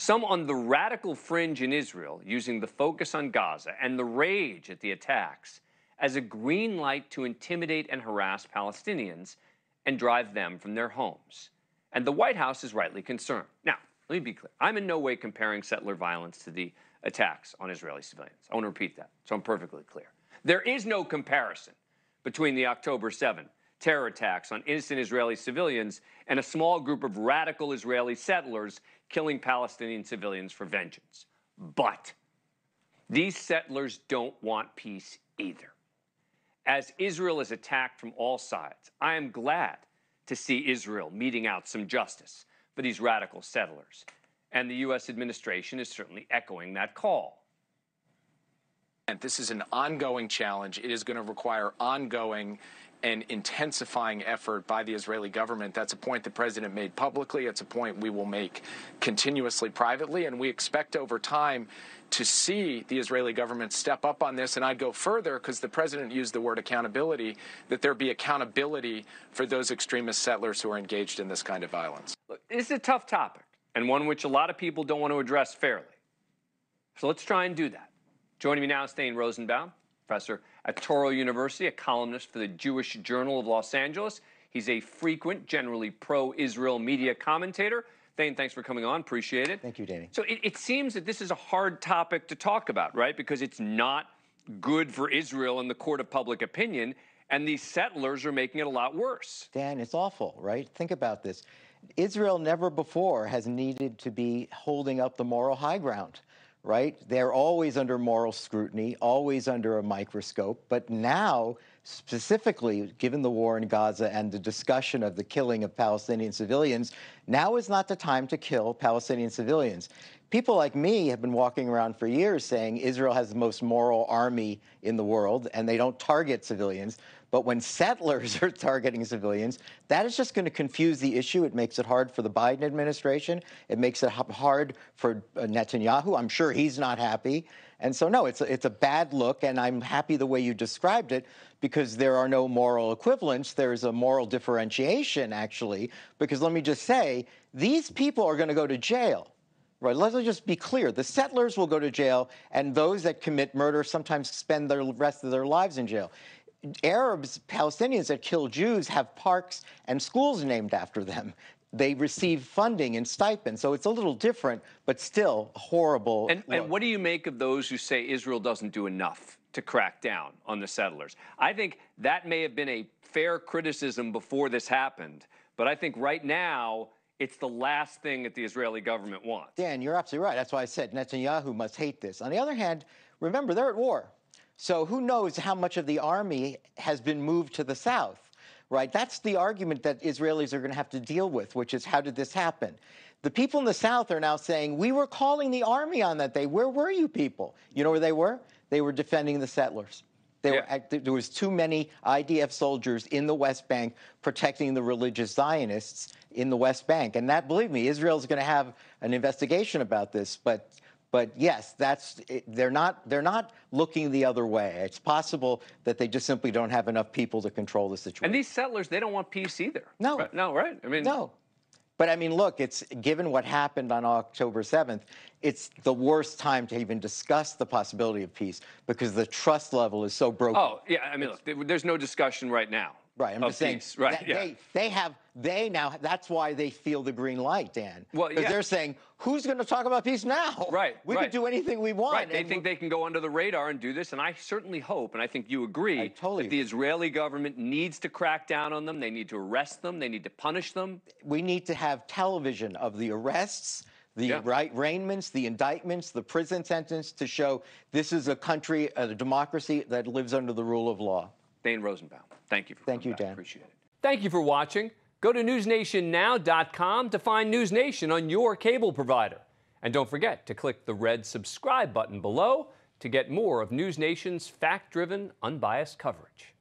Some on the radical fringe in Israel using the focus on Gaza and the rage at the attacks as a green light to intimidate and harass Palestinians and drive them from their homes. And the White House is rightly concerned. Now, let me be clear. I'm in no way comparing settler violence to the attacks on Israeli civilians. I want to repeat that so I'm perfectly clear. There is no comparison between the October 7 terror attacks on innocent Israeli civilians and a small group of radical Israeli settlers killing Palestinian civilians for vengeance. But these settlers don't want peace either. As Israel is attacked from all sides, I am glad to see Israel meting out some justice for these radical settlers. And the U.S. administration is certainly echoing that call. And this is an ongoing challenge. It is going to require ongoing and intensifying effort by the Israeli government. That's a point the president made publicly. It's a point we will make continuously privately. And we expect over time to see the Israeli government step up on this. And I'd go further, because the president used the word accountability, that there be accountability for those extremist settlers who are engaged in this kind of violence. Look, this is a tough topic and one which a lot of people don't want to address fairly. So let's try and do that. Joining me now is Thane Rosenbaum, professor at Touro University, a columnist for the Jewish Journal of Los Angeles. He's a frequent, generally pro-Israel media commentator. Thane, thanks for coming on. Appreciate it. Thank you, Danny. So it seems that this is a hard topic to talk about, right? Because it's not good for Israel in the court of public opinion, and these settlers are making it a lot worse. Dan, it's awful, right? Think about this. Israel never before has needed to be holding up the moral high ground, right? They're always under moral scrutiny, always under a microscope. But now, specifically, given the war in Gaza and the discussion of the killing of Palestinian civilians, now is not the time to kill Palestinian civilians. People like me have been walking around for years saying Israel has the most moral army in the world and they don't target civilians. But when settlers are targeting civilians, that is just going to confuse the issue. It makes it hard for the Biden administration. It makes it hard for Netanyahu. I'm sure he's not happy. And so, no, it's a bad look, and I'm happy the way you described it, because there are no moral equivalents. There's a moral differentiation, actually, because let me just say, these people are going to go to jail. Right, let's just be clear. The settlers will go to jail, and those that commit murder sometimes spend the rest of their lives in jail. Arabs, Palestinians that kill Jews have parks and schools named after them. They receive funding and stipends, so it's a little different, but still horrible. And what do you make of those who say Israel doesn't do enough to crack down on the settlers? I think that may have been a fair criticism before this happened, but I think right now it's the last thing that the Israeli government wants. Dan, you're absolutely right. That's why I said Netanyahu must hate this. On the other hand, remember, they're at war. So who knows how much of the army has been moved to the south, right? That's the argument that Israelis are going to have to deal with, which is, how did this happen? The people in the south are now saying, we were calling the army on that day. Where were you people? You know where they were? They were defending the settlers. There was too many IDF soldiers in the West Bank protecting the religious Zionists in the West Bank. And that, believe me, Israel's going to have an investigation about this. But yes, they're not looking the other way. It's possible that they just simply don't have enough people to control the situation. And these settlers, they don't want peace either. No. Right? No, right? I mean, no. But I mean, look, it's given what happened on October 7th, it's the worst time to even discuss the possibility of peace because the trust level is so broken. Oh, yeah. I mean, look, there's no discussion right now. Right, I'm just saying, right, they now, that's why they feel the green light, Dan. Well, because they're saying, who's going to talk about peace now? Right, we can do anything we want. Right, they think they can go under the radar and do this, and I certainly hope, and I think you agree, that the Israeli government needs to crack down on them, they need to arrest them, they need to punish them. We need to have television of the arrests, the arraignments, the indictments, the prison sentence to show this is a country, a democracy that lives under the rule of law. Thane Rosenbaum, thank you for coming back. Dan. Appreciate it. Thank you for watching. Go to NewsNationNow.com to find NewsNation on your cable provider. And don't forget to click the red subscribe button below to get more of NewsNation's fact-driven, unbiased coverage.